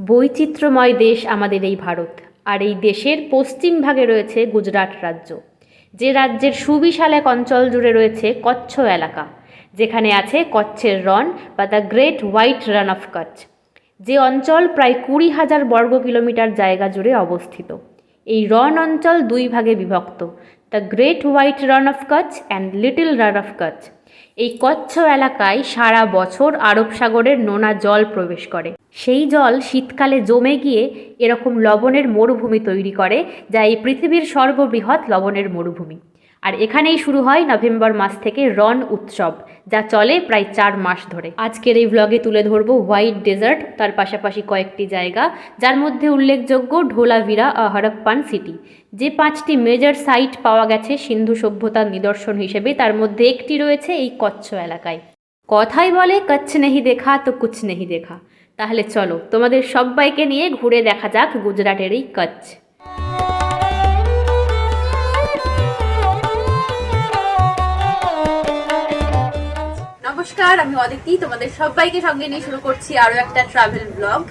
বৈচিত্র্যময় দেশ আমাদের এই ভারত। আর এই দেশের পশ্চিম ভাগে রয়েছে গুজরাট রাজ্য, যে রাজ্যের সুবিশাল এক অঞ্চল জুড়ে রয়েছে কচ্ছ এলাকা, যেখানে আছে কচ্ছের রণ বা the great white run of Kutch, যে অঞ্চল প্রায় 20,000 বর্গ কিলোমিটার জায়গা জুড়ে অবস্থিত। এই রণ অঞ্চল দুই ভাগে বিভক্ত, the great white run of Kutch and little run of Kutch. এই কচ্ছ এলাকায় সারা বছর আরব সাগরের নোনা জল প্রবেশ করে। সেই জল শীতকালে জমে গিয়ে এরকম লবণের মরুভূমি তৈরি করে, যা এই পৃথিবীর সর্ববৃহৎ লবণের মরুভূমি। আর এখানেই শুরু হয় নভেম্বর মাস থেকে রণ উৎসব, যা চলে প্রায় 4 মাস ধরে। আজকের এই ব্লগে তুলে ধরবো হোয়াইট ডেজার্ট, তার পাশাপাশি কয়েকটি জায়গা, যার মধ্যে উল্লেখযোগ্য ঢোলাভিরা হরপ্পান সিটি। যে 5টি মেজর সাইট পাওয়া গেছে সিন্ধু সভ্যতার নিদর্শন হিসেবে, তার মধ্যে একটি রয়েছে এই কচ্ছ এলাকায়। কথাই বলে কচ্ছ নেহি দেখা তো কুছ নেহি দেখা। তাহলে চলো তোমাদের সবাইকে নিয়ে ঘুরে দেখা যাক গুজরাটের এই কচ্ছ। নমস্কার, আমি অদিতি, তোমাদের সবাইকে সঙ্গে নিয়ে শুরু করছি আরো একটা ট্রাভেল ব্লগ।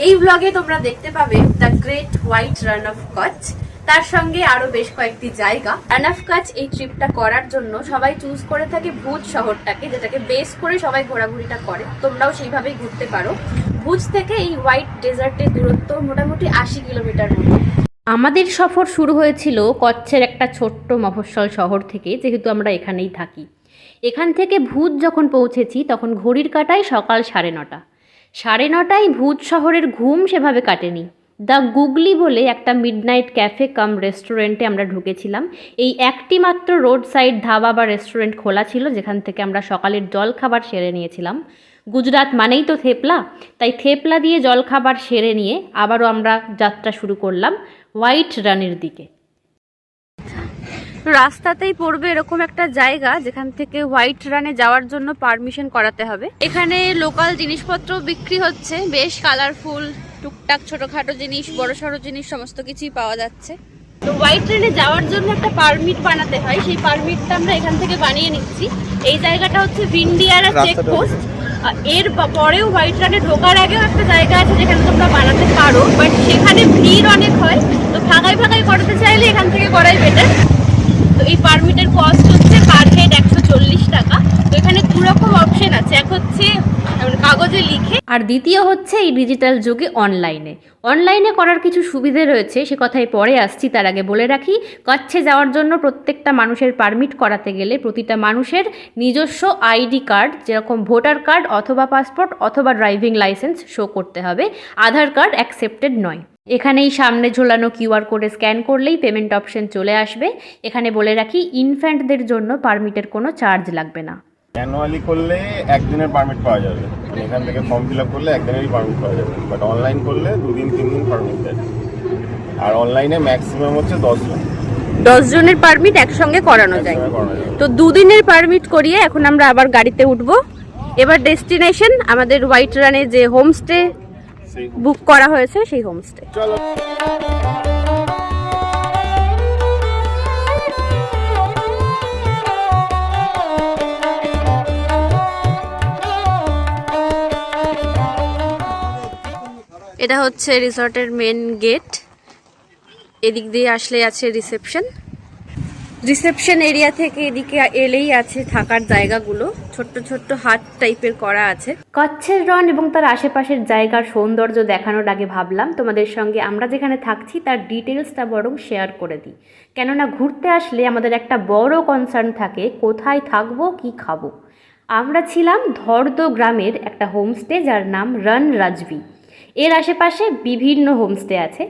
এই ব্লগে তোমরা দেখতে পাবে the great white run of Kutch, তার সঙ্গে আরো বেশ কয়েকটি জায়গা। রান অফ কচ্ছ এই ট্রিপটা করার জন্য সবাই চুজ করে থাকে ভুজ শহরটাকে, যেটাকে বেস করে সবাই ঘোরাঘুরিটা করে। তোমরাও সেইভাবেই ঘুরতে পারো। ভুজ থেকে এই হোয়াইট ডেজার্টের দূরত্ব মোটামুটি 80 কিলোমিটার মতো। আমাদের সফর শুরু হয়েছিল কচ্ছের একটা ছোট্ট মফস্বল শহর থেকে, যেহেতু আমরা এখানেই থাকি। এখান থেকে ভুজ যখন পৌঁছেছি তখন ঘড়ির কাঁটায় সকাল 9:30। 9:30টায় ভুজ শহরের ঘুম সেভাবে কাটেনি। দ্য গুগলি বলে একটা মিডনাইট ক্যাফে কাম রেস্টুরেন্টে আমরা ঢুকেছিলাম। এই একটি মাত্র রোড সাইড ধাবা বা রেস্টুরেন্ট খোলা ছিল, যেখান থেকে আমরা সকালের জলখাবার সেরে নিয়েছিলাম। গুজরাট মানেই তো থেপলা, তাই থেপলা দিয়ে জলখাবার সেরে নিয়ে আবারও আমরা যাত্রা শুরু করলাম হোয়াইট রানের দিকে। রাস্তাতেই পড়বে এরকম একটা জায়গা, যেখান থেকে হোয়াইট রানে যাওয়ার জন্য পারমিশন করাতে হবে। এখানে লোকাল জিনিসপত্র বিক্রি হচ্ছে, বেশ কালারফুল, টুকটাক ছোটখাটো জিনিস, বড়সড় জিনিস সমস্ত কিছুই পাওয়া যাচ্ছে। তো হোয়াইট রানে যাওয়ার জন্য একটা পারমিট বানাতে হয়, সেই পারমিটটা আমরা এখান থেকে বানিয়ে নিচ্ছি। এই জায়গাটা হচ্ছে ভিন্ডিয়ারা চেকপোস্ট। এর পরেও হোয়াইট রানে ঢোকার আগেও একটা জায়গা আছে যেখানে তোমরা বানাতে পারো, বাট সেখানে ভিড় অনেক হয়। তো ফাঁকায় ফাঁকায় করাতে চাইলে এখান থেকে করাই বেটার। তো এই পারমিটের কস্ট হচ্ছে পার হেড 140 টাকা। তো এখানে দুরকম অপশন আছে, এক হচ্ছে কাগজে লিখে, আর দ্বিতীয় হচ্ছে এই ডিজিটাল যুগে অনলাইনে করার কিছু সুবিধে রয়েছে, সে কথায় পরে আসছি। তার আগে বলে রাখি, কচ্ছে যাওয়ার জন্য প্রত্যেকটা মানুষের পারমিট করাতে গেলে প্রতিটা মানুষের নিজস্ব আইডি কার্ড, যেরকম ভোটার কার্ড অথবা পাসপোর্ট অথবা ড্রাইভিং লাইসেন্স শো করতে হবে। আধার কার্ড অ্যাকসেপ্টেড নয়। এখানেই সামনে ঝোলানো কিউআর কোডে স্ক্যান করলেই পেমেন্ট অপশন চলে আসবে। এখানে বলে রাখি, ইনফ্যান্টদের জন্য পারমিটের কোনো চার্জ লাগবে না। ম্যানুয়ালি করলে একদিনের পারমিট পাওয়া যাবে, মানে এখান থেকে ফর্ম ফিল আপ করলে একদিনেরই পারমিট পাওয়া যাবে, বাট অনলাইন করলে 2-3 দিন পারমিট দেয়। আর অনলাইনে ম্যাক্সিমাম হচ্ছে 10 জন। 10 জনের পারমিট একসঙ্গে করানো যায়। তো 2 দিনের পারমিট করিয়ে এখন আমরা আবার গাড়িতে উঠবো। এবার ডেস্টিনেশন আমাদের হোয়াইট রানে যে হোমস্টে বুক করা হয়েছে, সেই হোমস্টে। চলো। এটা হচ্ছে রিসর্টের মেন গেট। এদিক দিয়ে আসলে আছে রিসেপশন এরিয়া থেকে এদিকে এলেই আছে থাকার জায়গাগুলো, ছোট্ট ছোট্ট হাট টাইপের করা আছে। কচ্ছের রণ এবং তার আশেপাশের জায়গার সৌন্দর্য দেখানোর আগে ভাবলাম তোমাদের সঙ্গে আমরা যেখানে থাকছি তার ডিটেলসটা বরং শেয়ার করে দিই। কেননা ঘুরতে আসলে আমাদের একটা বড় কনসার্ন থাকে, কোথায় থাকবো কি খাবো। আমরা ছিলাম ধর্দ গ্রামের একটা হোমস্টে, যার নাম রন রাজবি। এর আশেপাশে বিভিন্ন হোমস্টে আছে।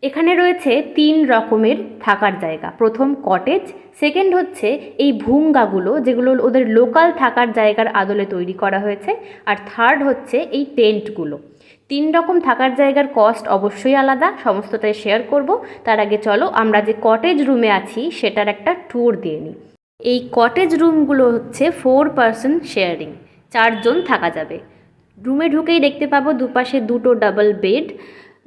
এখানে রয়েছে 3 রকমের থাকার জায়গা। প্রথম কটেজ, সেকেন্ড হচ্ছে এই ভুঙ্গাগুলো, যেগুলো ওদের লোকাল থাকার জায়গার আদলে তৈরি করা হয়েছে, আর থার্ড হচ্ছে এই টেন্টগুলো। 3 রকম থাকার জায়গার কস্ট অবশ্যই আলাদা, সমস্তটাই শেয়ার করব। তার আগে চলো আমরা যে কটেজ রুমে আছি সেটার একটা ট্যুর দিয়ে নিই। এই কটেজ রুমগুলো হচ্ছে 4 পারসন শেয়ারিং, 4 জন থাকা যাবে। রুমে ঢুকেই দেখতে পাবো দুপাশে 2টো ডাবল বেড,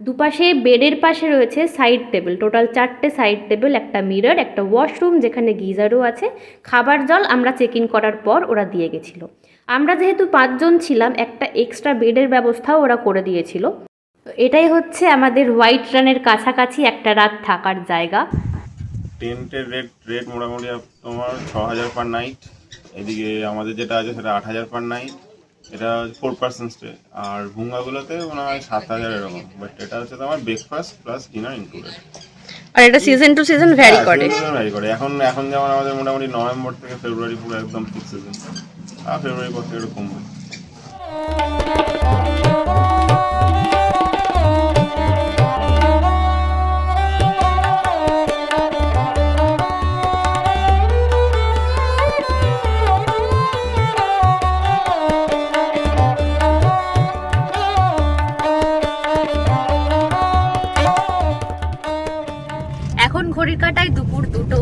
দুপাশে বেডের পাশে রয়েছে সাইড টেবিল, টোটাল 4টে সাইড টেবিল, একটা মিরর, একটা ওয়াশরুম যেখানে গিজারও আছে। খাবার জল আমরা চেক ইন করার পর ওরা দিয়ে গেছিলো। আমরা যেহেতু 5 জন ছিলাম, একটা এক্সট্রা বেডের ব্যবস্থাও ওরা করে দিয়েছিল। তো এটাই হচ্ছে আমাদের হোয়াইট রানের কাছাকাছি একটা রাত থাকার জায়গা। টেন্টের রেট মোটামুটি তোমার 6,000 পার নাইট। এদিকে আমাদের যেটা আছে সেটা 8,000 পার নাইট। এটা 4% স্টে। আর ভুঙ্গাগুলোতে মনে হয় 7,000 এরকম। বাট এটা হচ্ছে তোমার ব্রেকফাস্ট প্লাস ডিনার ইনক্লুডেড। আর এটা সিজন টু সিজন ভ্যারি করে। ভ্যারি করে। এখন যেমন আমাদের মোটামুটি নভেম্বর থেকে ফেব্রুয়ারি পুরো একদম পিক সিজন। আর ফেব্রুয়ারি পর থেকে একটু কমবে। এখন ঘড়ির কাঁটায় দুপুর 2টো।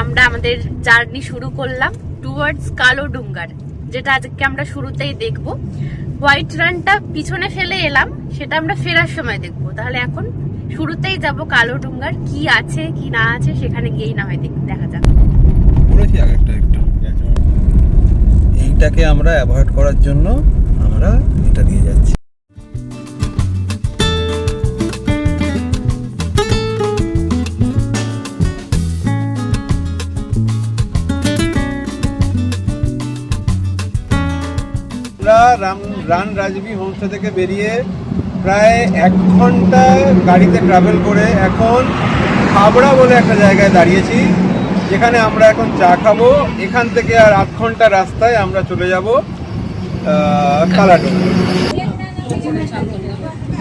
আমরা আমাদের জার্নি শুরু করলাম টুয়ার্ডস কালোডুঙ্গার, যেটা আজকে আমরা শুরুতেই দেখব। হোয়াইট রানটা পিছনে ফেলে এলাম, সেটা আমরা ফেরার সময় দেখব। তাহলে এখন শুরুতেই যাব কালোডুঙ্গার, কি আছে কি না আছে সেখানে গিয়েই না হয় দেখা যাক। বলেছি আগেরটা একটু এইটাকে আমরা অ্যাভয়েড করার জন্য আমরা এটা দিয়ে যাচ্ছি। আমরা রান রাজবি হোমস্টে থেকে বেরিয়ে প্রায় 1 ঘন্টা গাড়িতে ট্রাভেল করে এখন হাবড়া বলে একটা জায়গায় দাঁড়িয়েছি, যেখানে আমরা এখন চা খাবো। এখান থেকে আর 8 ঘন্টা রাস্তায় আমরা চলে যাব কালাডুঙ্গা।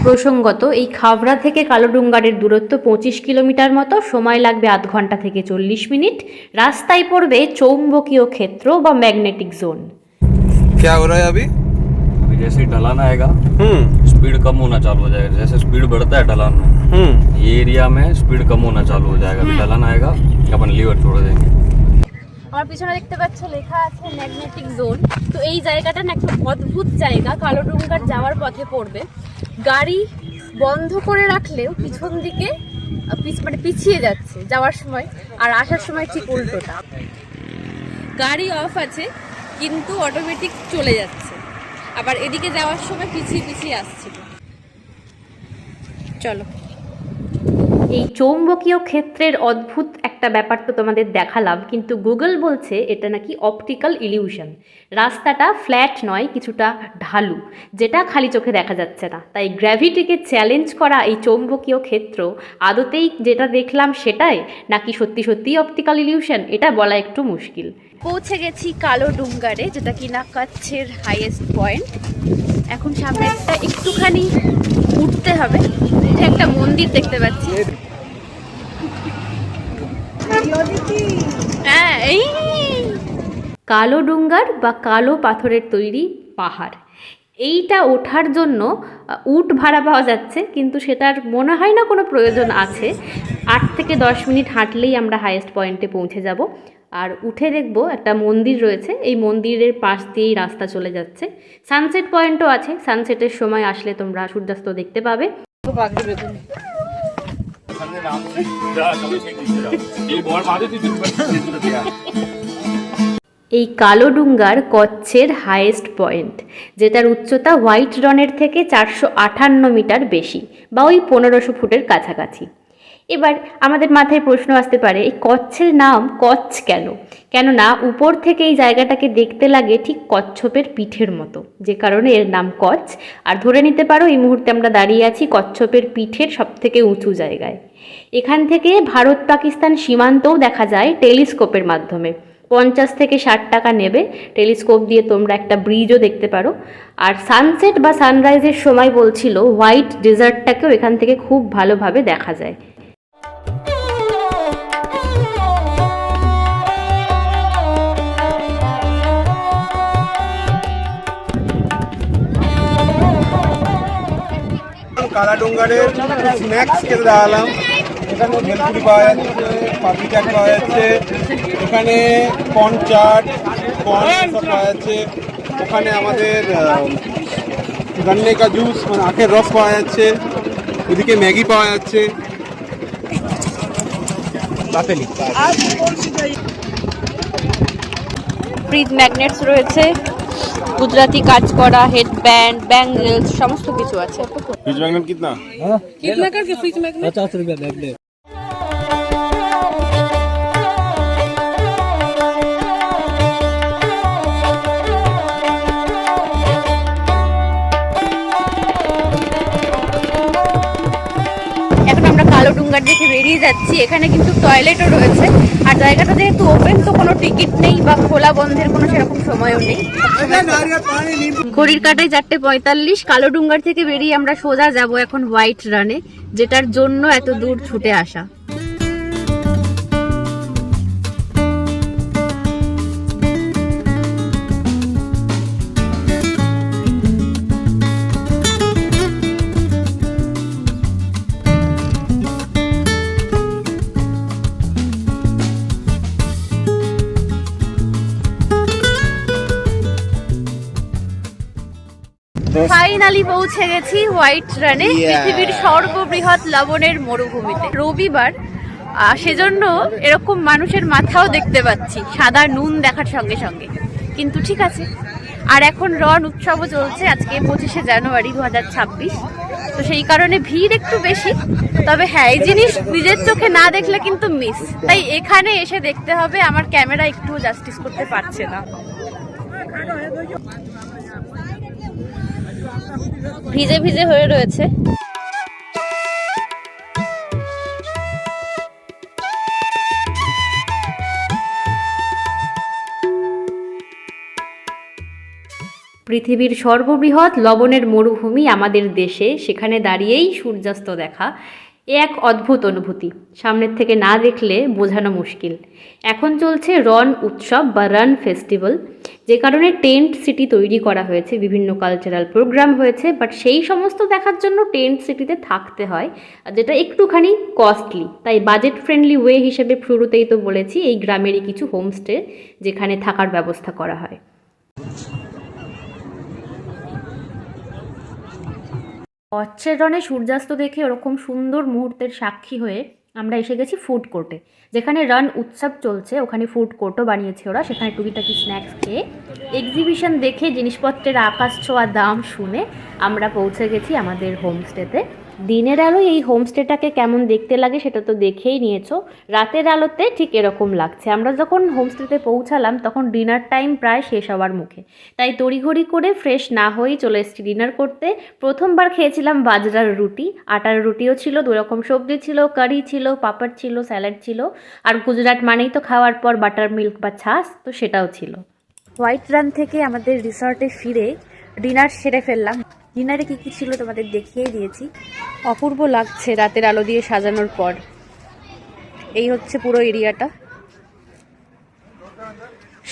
প্রসঙ্গত এই খাবড়া থেকে কালোডুঙ্গারের দূরত্ব 25 কিলোমিটার মতো, সময় লাগবে 0.5 ঘন্টা থেকে 40 মিনিট। রাস্তায় পড়বে চৌম্বকীয় ক্ষেত্র বা ম্যাগনেটিক জোন। क्या हो रहा है अभी? जैसे ही ढलान आएगा स्पीड कम होना चालू हो जाएगा। जैसे स्पीड बढ़ता है ढलान में, ये एरिया में स्पीड कम होना चालू हो जाएगा। ढलान आएगा अपन लीवर छोड़ देंगे। আমার পিছনে দেখতে পাচ্ছ লেখা আছে ম্যাগনেটিক জোন। তো এই জায়গাটা না একটা অদ্ভুত জায়গা, কালোডুঙ্গার যাওয়ার পথে পড়বে। গাড়ি বন্ধ করে রাখলেও পিছন দিকে মানে পিছিয়ে যাচ্ছে যাওয়ার সময়, আর আসার সময় ঠিক উল্টোটা। গাড়ি অফ আছে কিন্তু অটোমেটিক চলে যাচ্ছে, আবার এদিকে যাওয়ার সময় পিছিয়ে পিছিয়ে আসছিল। চলো, এই চৌম্বকীয় ক্ষেত্রের অদ্ভুত একটা ব্যাপার তো তোমাদের দেখালাম, কিন্তু গুগল বলছে এটা নাকি অপটিক্যাল ইলিউশন। রাস্তাটা ফ্ল্যাট নয়, কিছুটা ঢালু, যেটা খালি চোখে দেখা যাচ্ছে না। তাই গ্র্যাভিটিকে চ্যালেঞ্জ করা এই চৌম্বকীয় ক্ষেত্র আদতেই যেটা দেখলাম সেটাই নাকি সত্যি সত্যিই অপটিক্যাল ইলিউশন, এটা বলা একটু মুশকিল। পৌঁছে গেছি কালোডুঙ্গারে, যেটা কিনা কচ্ছের হাইয়েস্ট পয়েন্ট। এখন সামনেটা একটুখানি উঠতে হবে, একটা মন্দির দেখতে পাচ্ছি। হ্যাঁ, এই কালোডুঙ্গার বা কালো পাথরের তৈরি পাহাড়, এইটা ওঠার জন্য উট ভাড়া পাওয়া যাচ্ছে, কিন্তু সেটার মনে হয় না কোনো প্রয়োজন আছে। 8 থেকে 10 মিনিট হাঁটলেই আমরা হাইয়েস্ট পয়েন্টে পৌঁছে যাব। আর উঠে দেখবো একটা মন্দির রয়েছে, এই মন্দিরের পাশ দিয়েই রাস্তা চলে যাচ্ছে। সানসেট পয়েন্টও আছে, সানসেটের সময় আসলে তোমরা সূর্যাস্ত দেখতে পাবে। এই কালোডুঙ্গার কচ্ছের হাইয়েস্ট পয়েন্ট, যেটার উচ্চতা হোয়াইট রনের থেকে 458 মিটার বেশি, বা ওই 1500 ফুটের কাছাকাছি। এবার আমাদের মাথায় প্রশ্ন আসতে পারে, এই কচ্ছের নাম কচ্ছ কেন? কেননা উপর থেকে এই জায়গাটাকে দেখতে লাগে ঠিক কচ্ছপের পিঠের মতো, যে কারণে এর নাম কচ্ছ। আর ধরে নিতে পারো এই মুহূর্তে আমরা দাঁড়িয়ে আছি কচ্ছপের পিঠের সবথেকে উঁচু জায়গায়। এখান থেকে ভারত পাকিস্তান সীমান্তও দেখা যায় টেলিস্কোপের মাধ্যমে। 50 থেকে 60 টাকা নেবে, টেলিস্কোপ দিয়ে তোমরা একটা ব্রিজও দেখতে পারো। আর সানসেট বা সানরাইজের সময় বলছিল হোয়াইট ডেজার্টটাকেও এখান থেকে খুব ভালোভাবে দেখা যায়। কালাডুঙ্গারের স্ন্যাক্স খেতে দাঁড়ালাম। এখানে ভেলপুরি পাওয়া যাচ্ছে, পাপড়ি চাট পাওয়া যাচ্ছে, এখানে কর্ন চাট, কর্ন পাওয়া যাচ্ছে, ওখানে আমাদের গন্নে কা জুস মানে আখের রস পাওয়া যাচ্ছে, ওদিকে ম্যাগি পাওয়া যাচ্ছে। ফ্রিজ ম্যাগনেটস রয়েছে, গুজরাটি কাজ করা, হেডব্যান্ড, ব্যাঙ্গলস সমস্ত কিছু আছে। फ्रिज मैग्नेट कितना? कितना करके फ्रिज मैग्नेट? 50 रुपया बैग दे। এখন আমরা কালোডুঙ্গার দিকে বেরিয়ে যাচ্ছি। এখানে কিন্তু টয়লেটও রয়েছে, আর জায়গাটা যেহেতু ওপেন তো কোনো টিকিট নেই বা খোলা বন্ধের কোনো সেরকম সময়ও নেই। ঘড়ির কাটায় 4:45। কালোডুঙ্গার থেকে বেরিয়ে আমরা সোজা যাব এখন হোয়াইট রানে, যেটার জন্য এত দূর ছুটে আসা। ফাইনালি পৌঁছে গেছি হোয়াইট রানে, পৃথিবীর সর্ববৃহৎ লবণের মরুভূমিতে। রবিবার, সেজন্য এরকম মানুষের মাথাও দেখতে পাচ্ছি সাদা নুন দেখার সঙ্গে সঙ্গে, কিন্তু ঠিক আছে। আর এখন রন উৎসবও চলছে, আজকে 25শে জানুয়ারি 2026, তো সেই কারণে ভিড় একটু বেশি। তবে হ্যাঁ, এই জিনিস নিজের চোখে না দেখলে কিন্তু মিস, তাই এখানে এসে দেখতে হবে। আমার ক্যামেরা একটু জাস্টিস করতে পারছে না। ভিজে ভিজে হয়ে রয়েছে। পৃথিবীর সর্ববৃহৎ লবণের মরুভূমি আমাদের দেশে, সেখানে দাঁড়িয়েই সূর্যাস্ত দেখা এক অদ্ভুত অনুভূতি, সামনের থেকে না দেখলে বোঝানো মুশকিল। এখন চলছে রন উৎসব বা রান ফেস্টিভ্যাল, যে কারণে টেন্ট সিটি তৈরি করা হয়েছে, বিভিন্ন কালচারাল প্রোগ্রাম হয়েছে, বাট সেই সমস্ত দেখার জন্য টেন্ট সিটিতে থাকতে হয়, যেটা একটুখানি কস্টলি। তাই বাজেট ফ্রেন্ডলি ওয়ে হিসেবে শুরুতেই তো বলেছি, এই গ্রামেরই কিছু হোমস্টে যেখানে থাকার ব্যবস্থা করা হয়। কচ্ছের রনে সূর্যাস্ত দেখে ওরকম সুন্দর মুহূর্তের সাক্ষী হয়ে আমরা এসে গেছি ফুড কোর্টে, যেখানে রান উৎসব চলছে। ওখানে ফুড কোর্টও বানিয়েছে ওরা, সেখানে টুকিটাকি স্ন্যাক্স খেয়ে, এক্সিবিশন দেখে, জিনিসপত্রের আকাশ ছোঁয়া দাম শুনে আমরা পৌঁছে গেছি আমাদের হোমস্টেতে। দিনের আলোয় এই হোমস্টেটাকে কেমন দেখতে লাগে সেটা তো দেখেই নিয়েছো, রাতের আলোতে ঠিক এরকম লাগছে। আমরা যখন হোমস্টেতে পৌঁছালাম তখন ডিনার টাইম প্রায় শেষ হওয়ার মুখে, তাই তড়িঘড়ি করে ফ্রেশ না হয়েই চলে এসেছি ডিনার করতে। প্রথমবার খেয়েছিলাম বাজরার রুটি, আটার রুটিও ছিল, 2 রকম সবজি ছিল, কারি ছিল, পাপড় ছিল, স্যালাড ছিল, আর গুজরাট মানেই তো খাওয়ার পর বাটার মিল্ক বা ছাস, তো সেটাও ছিল। হোয়াইট রান থেকে আমাদের রিসর্টে ফিরে ডিনার সেরে ফেললাম। ডিনারে কী কী ছিল তোমাদের দেখিয়ে দিয়েছি। অপূর্ব লাগছে রাতের আলো দিয়ে সাজানোর পর। এই হচ্ছে পুরো এরিয়াটা।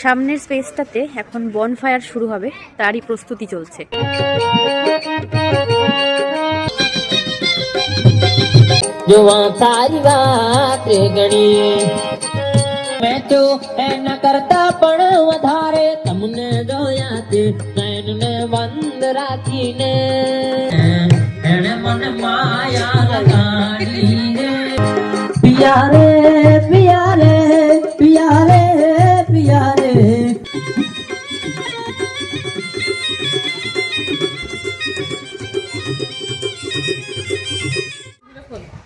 সামনের স্পেসটাতে এখন বনফায়ার শুরু হবে, তারই প্রস্তুতি চলছে। मैं तो न करता पण वधारे तमने जोया ते नैन ने बंद राखी ने एने मन माया लगाड़ी रे पिया रे पिया रे पिया रे पिया रे।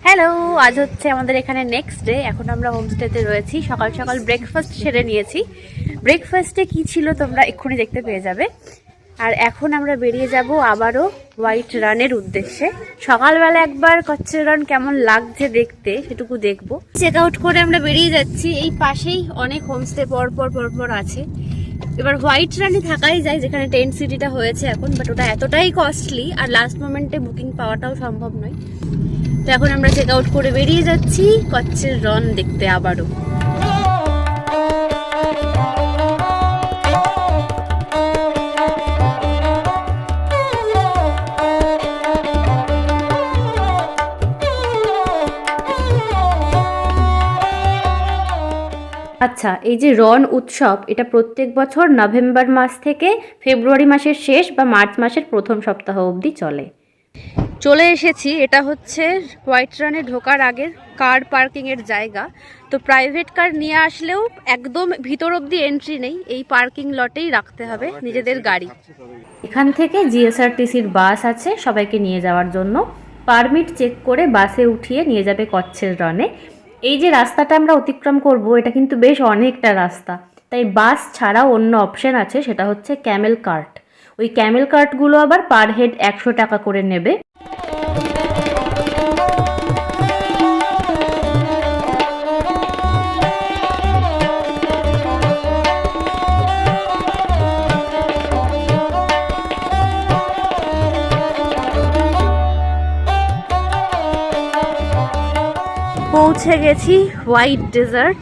হ্যালো, আজ হচ্ছে আমাদের এখানে নেক্সট ডে। এখন আমরা হোমস্টেতে রয়েছি। সকাল সকাল ব্রেকফাস্ট সেরে নিয়েছি। ব্রেকফাস্টে কি ছিল তোমরা এক্ষুনি দেখতে পেয়ে যাবে। আর এখন আমরা বেরিয়ে যাব আবারও হোয়াইট রানের উদ্দেশ্যে। সকালবেলা একবার কচ্ছের রান কেমন লাগছে দেখতে সেটুকু দেখবো। চেক আউট করে আমরা বেরিয়ে যাচ্ছি। এই পাশেই অনেক হোমস্টে পরপর আছে। এবার হোয়াইট রানে থাকাই যায়, যেখানে টেন্ট সিটিটা হয়েছে এখন, বাট ওটা এতটাই কস্টলি আর লাস্ট মোমেন্টে বুকিং পাওয়াটাও সম্ভব নয়। তো এখন আমরা চেক আউট করে বেরিয়ে যাচ্ছি কচ্ছের রন দেখতে আবারও। আচ্ছা, এই যে রন উৎসব, এটা প্রত্যেক বছর নভেম্বর মাস থেকে ফেব্রুয়ারি মাসের শেষ বা মার্চ মাসের প্রথম সপ্তাহ অবধি চলে। চলে এসেছি, এটা হচ্ছে হোয়াইট রানে ঢোকার আগের কার পার্কিংয়ের জায়গা। তো প্রাইভেট কার নিয়ে আসলেও একদম ভিতর অবধি এন্ট্রি নেই, এই পার্কিং লটেই রাখতে হবে নিজেদের গাড়ি। এখান থেকে জিএসআরটিসির বাস আছে সবাইকে নিয়ে যাওয়ার জন্য, পারমিট চেক করে বাসে উঠিয়ে নিয়ে যাবে কচ্ছের রনে। এই যে রাস্তাটা আমরা অতিক্রম করব এটা কিন্তু বেশ অনেকটা রাস্তা, তাই বাস ছাড়াও অন্য অপশান আছে, সেটা হচ্ছে ক্যামেল কার্ট। ওই ক্যামেল কার্টগুলো আবার পার হেড 100 টাকা করে নেবে। পৌঁছে গেছি white desert,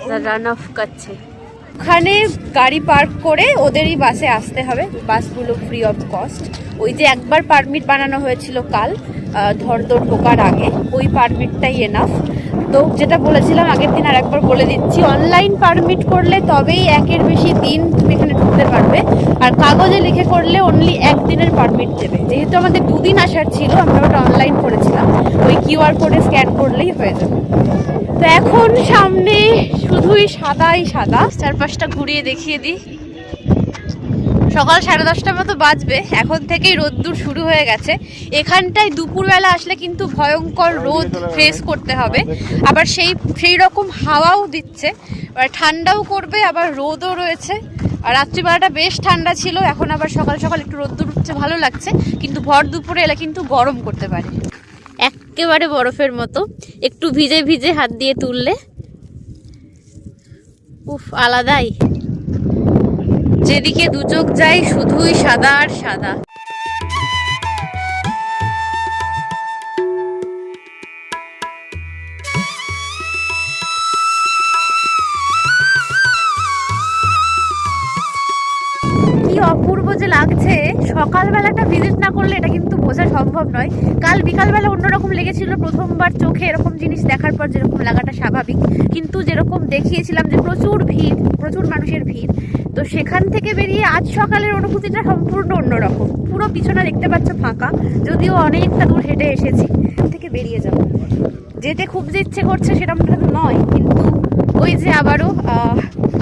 the run of কচ্ছে। ওখানে গাড়ি পার্ক করে ওদেরই বাসে আসতে হবে, বাসগুলো ফ্রি অফ কস্ট। ওই যে একবার পারমিট বানানো হয়েছিল কাল ধরদর ঢোকার আগে, ওই পারমিটটাই এনাফ। তো যেটা বলেছিলাম আগের দিন আর একবার বলে দিচ্ছি, অনলাইন পারমিট করলে তবেই 1-এর বেশি দিন তুমি এখানে ঢুকতে পারবে, আর কাগজে লিখে করলে অনলি 1 দিনের পারমিট দেবে। যেহেতু আমাদের 2 দিন আসার ছিল, আমরা ওটা অনলাইন করেছিলাম, ওই কিউআর কোডে স্ক্যান করলেই হয়ে যাবে। তো এখন সামনে শুধুই সাদাই সাদা, চারপাশটা ঘুরিয়ে দেখিয়ে দিই। সকাল 10:30 মতো বাজবে, এখন থেকেই রোদ্দুর শুরু হয়ে গেছে। এখানটায় দুপুরবেলা আসলে কিন্তু ভয়ঙ্কর রোদ ফেস করতে হবে, আবার সেই রকম হাওয়াও দিচ্ছে, ঠান্ডাও করবে, আবার রোদও রয়েছে। আর রাত্রিবেলাটা বেশ ঠান্ডা ছিল, এখন আবার সকাল সকাল একটু রোদ্দুর উঠছে, ভালো লাগছে, কিন্তু ভর দুপুরে এলে কিন্তু গরম করতে পারে, একেবারে বরফের মতো। একটু ভিজে ভিজে হাত দিয়ে তুললে উফ, আলাদাই। যেদিকে দু চোখ যায় শুধুই সাদা আর সাদা। কি অপূর্ব যে লাগছে, সকালবেলাটা ভিজিট না করলে এটা কিন্তু বোঝা সম্ভব নয়। কাল বিকালবেলা অন্যরকম লেগেছিল, প্রথমবার চোখে এরকম জিনিস দেখার পর যেরকম লাগাটা স্বাভাবিক, কিন্তু যেরকম দেখিয়েছিলাম যে প্রচুর ভিড়, প্রচুর মানুষের ভিড়, তো সেখান থেকে বেরিয়ে আজ সকালের অনুভূতিটা সম্পূর্ণ অন্যরকম। পুরো পিছনে দেখতে পাচ্ছ ফাঁকা, যদিও অনেকটা দূর হেঁটে এসেছি। এখান থেকে বেরিয়ে যাবো, যেতে খুব যে ইচ্ছে করছে সেরকমটা নয়, কিন্তু ওই যে আবারও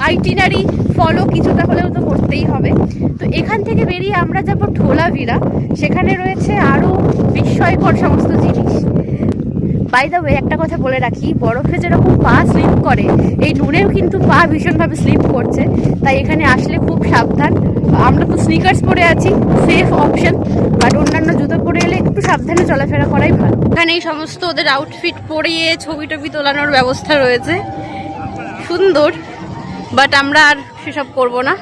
আইটিনারি ফলো কিছুটা হলেও তো করতেই হবে। তো এখান থেকে বেরিয়ে আমরা যাব ঢোলাভিরা, সেখানে রয়েছে আরও বিস্ময়কর সমস্ত জিনিস। বাই দ্য ওয়ে, একটা কথা বলে রাখি, বরফে যেরকম পা স্লিপ করে, এই নুনেও কিন্তু পা ভীষণভাবে স্লিপ করছে, তাই এখানে আসলে খুব সাবধান। আমরা তো স্নিকার্স পরে আছি, সেফ অপশন, বাট অন্যান্য জুতো পরে এলে একটু সাবধানে চলাফেরা করাই ভালো। এখানে এই সমস্ত ওদের আউটফিট পরিয়ে ছবি টবি তোলানোর ব্যবস্থা রয়েছে, সুন্দর, বাট আমরা আর সেসব করবো না।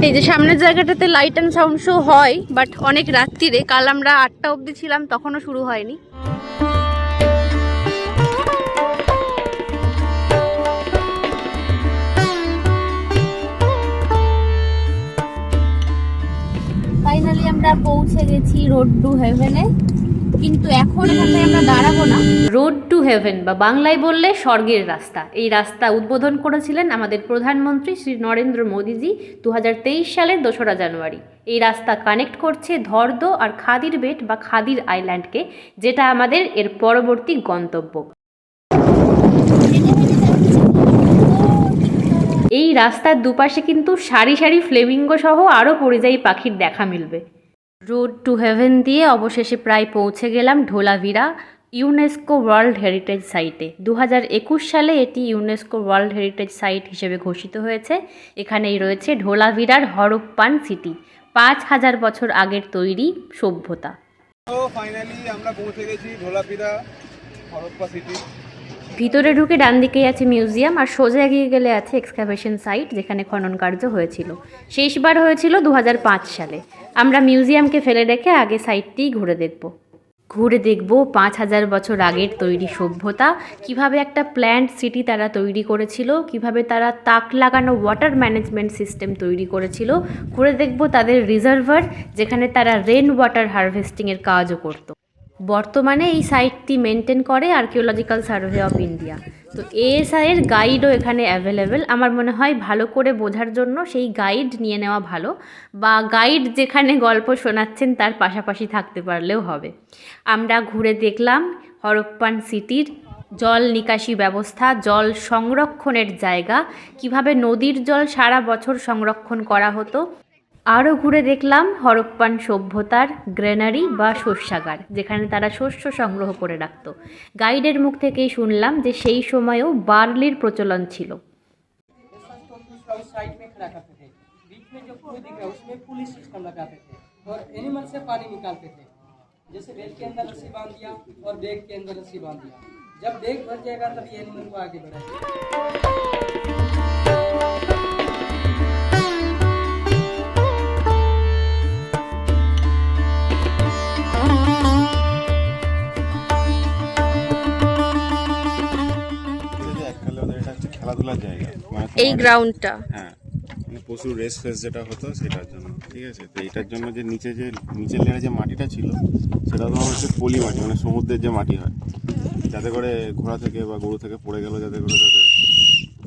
এই যে সামনের জায়গাটাতে লাইট অ্যান্ড সাউন্ড শো হয়, বাট অনেক রাত্রিরে, কাল আমরা 8টা অবধি ছিলাম, তখনও শুরু হয়নি। ফাইনালি আমরা পৌঁছে গেছি রোড টু হেভেনে, কিন্তু এখন এখানে আমরা দাঁড়াবো না। রোড টু হেভেন বা বাংলায় বললে স্বর্গের রাস্তা, এই রাস্তা উদ্বোধন করেছিলেন আমাদের প্রধানমন্ত্রী শ্রী নরেন্দ্র মোদীজি 2023 সালের 2রা জানুয়ারি। এই রাস্তা কানেক্ট করছে ধর্দ আর খাদির বেট বা খাদির আইল্যান্ডকে, যেটা আমাদের এর পরবর্তী গন্তব্য। এই রাস্তার দুপাশে কিন্তু সারি সারি ফ্লেমিঙ্গো সহ আরও পরিযায়ী পাখির দেখা মিলবে। রোড টু হেভেন দিয়ে অবশেষে প্রায় পৌঁছে গেলাম ঢোলাভিরা ইউনেস্কো ওয়ার্ল্ড হেরিটেজ সাইটে। 2021 সালে এটি ইউনেস্কো ওয়ার্ল্ড হেরিটেজ সাইট হিসেবে ঘোষিত হয়েছে। এখানেই রয়েছে ঢোলাভিরার হরপ্পান সিটি, 5000 বছর আগের তৈরি সভ্যতা। তো ফাইনালি আমরা পৌঁছে গেছি ঢোলাভিরা হরপ্পা সিটি। ভিতরে ঢুকে ডান দিকেই আছে মিউজিয়াম, আর সোজা এগিয়ে গেলে আছে এক্সকাভেশন সাইট, যেখানে খনন কার্য হয়েছিল। শেষবার হয়েছিল 2005 সালে। আমরা মিউজিয়ামকে ফেলে রেখে আগে সাইটটিই ঘুরে দেখব 5000 বছর আগের তৈরি সভ্যতা, কিভাবে একটা প্ল্যান্ট সিটি তারা তৈরি করেছিল, কিভাবে তারা তাক লাগানো ওয়াটার ম্যানেজমেন্ট সিস্টেম তৈরি করেছিল। ঘুরে দেখব তাদের রিজার্ভার, যেখানে তারা রেন ওয়াটার হারভেস্টিংয়ের কাজও করত। বর্তমানে এই সাইটটি মেনটেন করে আর্কিওলজিক্যাল সার্ভে অফ ইন্ডিয়া। তো এএসআই এর গাইডও এখানে অ্যাভেলেবেল। আমার মনে হয় ভালো করে বোঝার জন্য সেই গাইড নিয়ে নেওয়া ভালো, বা গাইড যেখানে গল্প শোনাচ্ছেন তার পাশাপাশি থাকতে পারলেও হবে। আমরা ঘুরে দেখলাম হরপ্পান সিটির জল নিকাশি ব্যবস্থা, জল সংরক্ষণের জায়গা, কিভাবে নদীর জল সারা বছর সংরক্ষণ করা হতো। আরও ঘুরে দেখলাম হরপ্পান সভ্যতার গ্রেনারি বা শস্যাগার, যেখানে তারা শস্য সংগ্রহ করে রাখত। গাইডের মুখ থেকেই শুনলাম যে সেই সময়েও বার্লির প্রচলন ছিল। साइड में खड़ा करते थे, बीच में जो कुएं दिख रहा है उसमें पुलिस सिस्टम लगाते थे और एनिमल से पानी निकालते थे। जैसे बैग के अंदर रस्सी बांध दिया और बैग के अंदर रस्सी बांध दिया, जब बैग भर जाएगा तब ये एनिमल को आगे बढ़ाएगा। এককালে ওদের এটা হচ্ছে খেলাধুলার জায়গা, মানে এই গ্রাউন্ডটা হ্যাঁ, মানে পশুর রেস ফেস যেটা হতো সেটার জন্য, ঠিক আছে। তো এইটার জন্য যে নিচের লেয়ারে যে মাটিটা ছিল সেটা তোমার হচ্ছে পলি মাটি, মানে সমুদ্রের যে মাটি হয়, যাতে করে ঘোড়া থেকে বা গরু থেকে পড়ে গেল যাতে করে তাদের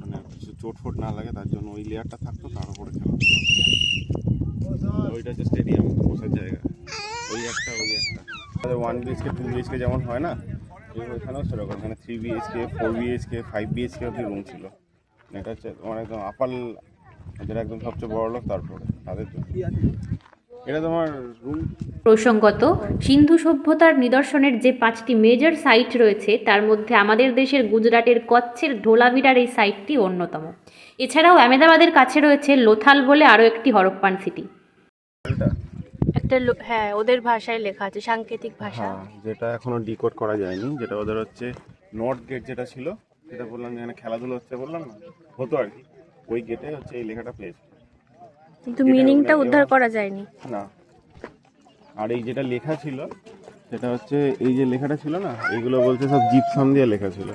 মানে কিছু চোট ফোট না লাগে, তার জন্য ওই লেয়ারটা থাকতো, তার উপরে খেলাধুলা। ওইটা হচ্ছে স্টেডিয়াম, বসার জায়গা, ওই একটা আমাদের 1 BHK 2 BHK যেমন হয় না, ওইখানেও সেরকম, এখানে 3 BHK 4 BHK 5 BHK অব্দি রুম ছিল। এটা হচ্ছে তোমার একদম আপাল, যেটা একদম সবচেয়ে বড় লোক তারপরে তাদের জন্য এটা তোমার রুম। প্রসঙ্গত, সিন্ধু সভ্যতার নিদর্শনের যে 5টি মেজর সাইট রয়েছে তার মধ্যে আমাদের দেশের গুজরাটের কচ্ছের ধোলাভিরার এই সাইটটি অন্যতম। এছাড়াও আহমেদাবাদের কাছে রয়েছে লোথাল বলে আরও একটি হরপ্পান সিটি। একটা হ্যাঁ, ওদের ভাষায় লেখা আছে, সাংকেতিক ভাষা, যেটা এখনো ডিকোড করা যায়নি, যেটা ওদের হচ্ছে নর্থ গেট যেটা ছিল, সেটা বললাম যেখানে খেলাধুলো হচ্ছে বললাম না, হতো আর কি, ওই গেটে হচ্ছে এই লেখাটা পেয়েছে, কিন্তু মিনিংটা উদ্ধার করা যায়নি না। আর এই যেটা লেখা ছিল সেটা হচ্ছে এই যে লেখাটা ছিল না, এইগুলো বলছে সব জিপসাম দিয়ে লেখা ছিল,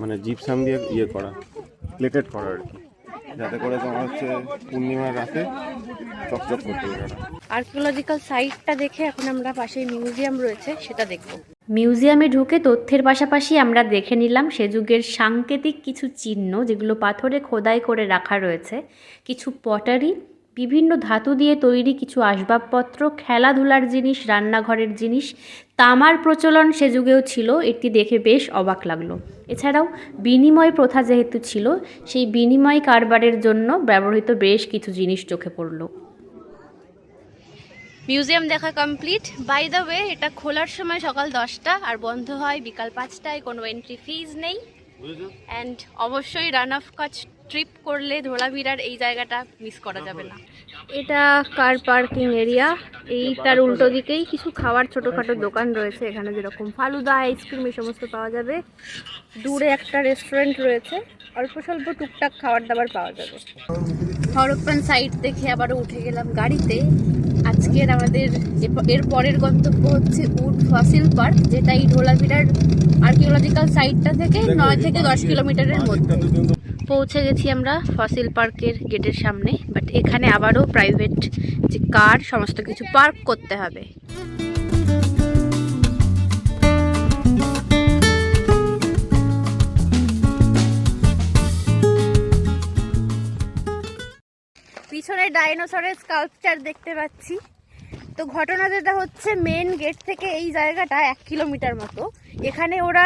মানে জিপসাম দিয়ে ইয়ে করা, প্লেটেড করা আর কি, যাতে করে তোমার হচ্ছে পূর্ণিমার রাতে চকচক করতে পারে। আর্কিওলজিক্যাল সাইটটা দেখে এখন আমরা পাশেই মিউজিয়াম রয়েছে সেটা দেখব। মিউজিয়ামে ঢুকে তথ্যের পাশাপাশি আমরা দেখে নিলাম সে যুগের সাংকেতিক কিছু চিহ্ন, যেগুলো পাথরে খোদাই করে রাখা রয়েছে, কিছু পটারি, বিভিন্ন ধাতু দিয়ে তৈরি কিছু আসবাবপত্র, খেলাধুলার জিনিস, রান্নাঘরের জিনিস। তামার প্রচলন সে যুগেও ছিল, এটি দেখে বেশ অবাক লাগলো। এছাড়াও বিনিময় প্রথা যেহেতু ছিল, সেই বিনিময় কারবারের জন্য ব্যবহৃত বেশ কিছু জিনিস চোখে পড়লো। মিউজিয়াম দেখা কমপ্লিট। বাই দ্য ওয়ে, এটা খোলার সময় সকাল 10টা আর বন্ধ হয় বিকাল 5টায়, কোনো এন্ট্রি ফিজ নেই। অ্যান্ড অবশ্যই রান অফ কচ্ছ ট্রিপ করলে ধোলাভিরার এই জায়গাটা মিস করা যাবে না। এটা কার পার্কিং এরিয়া, এই তার উল্টো দিকেই কিছু খাওয়ার ছোটোখাটো দোকান রয়েছে, এখানে যেরকম ফালুদা, আইসক্রিম এই সমস্ত পাওয়া যাবে। দূরে একটা রেস্টুরেন্ট রয়েছে, অল্প স্বল্প টুকটাক খাবার দাবার পাওয়া যাবে। হরপ্পান সাইট দেখে আবারও উঠে গেলাম গাড়িতে। আজকের আমাদের এর পরের গন্তব্য হচ্ছে উড ফসিল পার্ক, যেটা এই ধোলাভিরার আর্কিওলজিক্যাল সাইটটা থেকে 9 থেকে 10 কিলোমিটারের মধ্যে। পৌঁছে গেছি আমরা ফসিল পার্কের গেটের সামনে, বাট এখানে আবারও প্রাইভেট যে কার সমস্ত কিছু পার্ক করতে হবে। পিছনে ডাইনোসরের স্কাল্পচার দেখতে পাচ্ছি। তো ঘটনা যেটা হচ্ছে, মেন গেট থেকে এই জায়গাটা 1 কিলোমিটার মতো, এখানে ওরা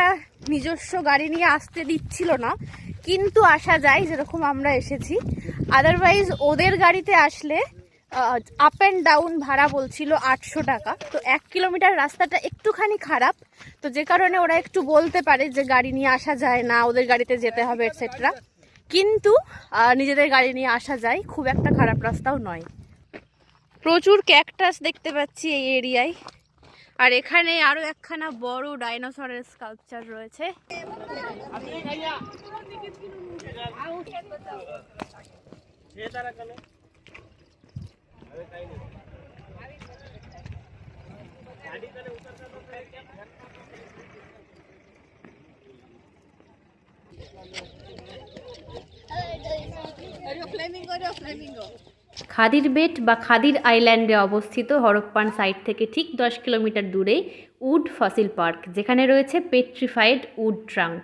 নিজস্ব গাড়ি নিয়ে আসতে দিচ্ছিল না, কিন্তু আসা যায় যেরকম আমরা এসেছি। আদারওয়াইজ ওদের গাড়িতে আসলে আপ অ্যান্ড ডাউন ভাড়া বলছিল 800 টাকা। তো 1 কিলোমিটার রাস্তাটা একটুখানি খারাপ, তো যে কারণে ওরা একটু বলতে পারে যে গাড়ি নিয়ে আসা যায় না, ওদের গাড়িতে যেতে হবে এটসেট্রা, কিন্তু নিজেদের গাড়ি নিয়ে আসা যায়, খুব একটা খারাপ রাস্তাও নয়। প্রচুর ক্যাকটাস দেখতে পাচ্ছি এই এরিয়ায়, আর এখানে আরো একখানা বড় ডাইনোসরের স্কাল্পচার রয়েছে। খাদির বেট বা খাদির আইল্যান্ডে অবস্থিত হরপ্পান সাইট থেকে ঠিক 10 কিলোমিটার দূরে উড ফসিল পার্ক, যেখানে রয়েছে পেট্রিফাইড উড ট্রাঙ্ক।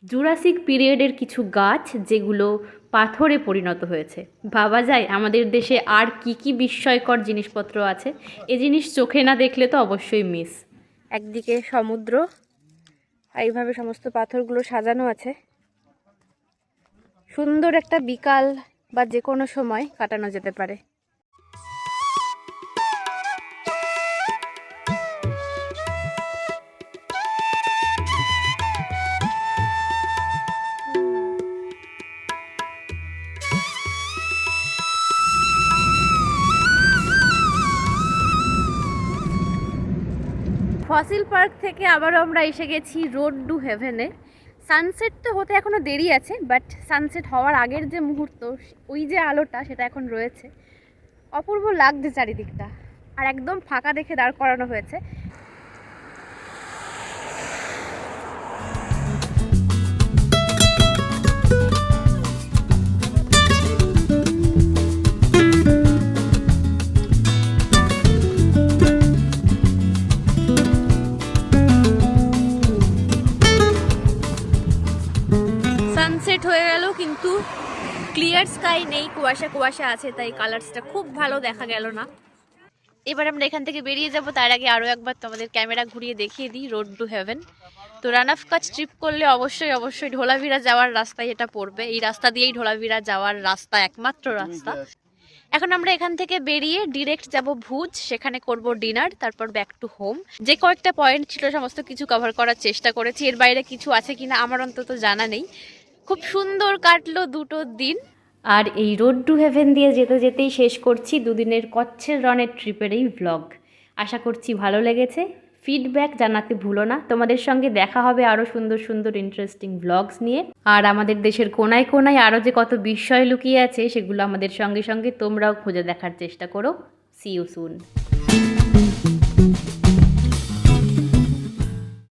জুরাসিক পিরিয়ডের কিছু গাছ যেগুলো পাথরে পরিণত হয়েছে। ভাবা যায় আমাদের দেশে আর কি কি বিস্ময়কর জিনিসপত্র আছে, এ জিনিস চোখে না দেখলে তো অবশ্যই মিস। একদিকে সমুদ্র, এইভাবে সমস্ত পাথরগুলো সাজানো আছে। সুন্দর একটা বিকাল বা যে কোনো সময় কাটানো যেতে পারে। ফসিল পার্ক থেকে আবারও আমরা এসে গেছি রোড টু হেভেনে। সানসেট তো হতে এখনও দেরি আছে, বাট সানসেট হওয়ার আগের যে মুহূর্ত, ওই যে আলোটা সেটা এখন রয়েছে। অপূর্ব লাগছে চারিদিকটা, আর একদম ফাঁকা দেখে দাঁড় করানো হয়েছে। সানসেট হয়ে গেল কিন্তু ক্লিয়ার স্কাই নেই, কুয়াশা কুয়াশা আছে, তাই কালার্সটা খুব ভালো দেখা গেল না। এবার আমরা এখান থেকে বেরিয়ে যাব, তার আগে আরও একবার তোমাদের ক্যামেরা ঘুরিয়ে দেখিয়ে দিই রোড টু হেভেন। তো রান অফ কাচ ট্রিপ করলে অবশ্যই ঢোলাভিরা যাওয়ার রাস্তায় এটা পড়বে। এই রাস্তা দিয়েই ঢোলাভিরা যাওয়ার রাস্তা, একমাত্র রাস্তা। এখন আমরা এখান থেকে বেরিয়ে ডিরেক্ট যাব ভুজ, সেখানে করব ডিনার, তারপর ব্যাক টু হোম। যে কয়েকটা পয়েন্ট ছিল সমস্ত কিছু কভার করার চেষ্টা করেছি, এর বাইরে কিছু আছে কিনা আমার অন্তত জানা নেই। খুব সুন্দর কাটলো দুটো দিন। আর এই রোড টু হেভেন দিয়ে যেতে যেতেই শেষ করছি দুদিনের কচ্ছের রনের ট্রিপের এই ভ্লগ। আশা করছি ভালো লেগেছে। ফিডব্যাক জানাতে ভুলো না। তোমাদের সঙ্গে দেখা হবে আরও সুন্দর সুন্দর ইন্টারেস্টিং ভ্লগস নিয়ে। আর আমাদের দেশের কোনায় কোনায় আরও যে কত বিস্ময় লুকিয়ে আছে সেগুলো আমাদের সঙ্গে সঙ্গে তোমরাও খুঁজে দেখার চেষ্টা করো। See you soon.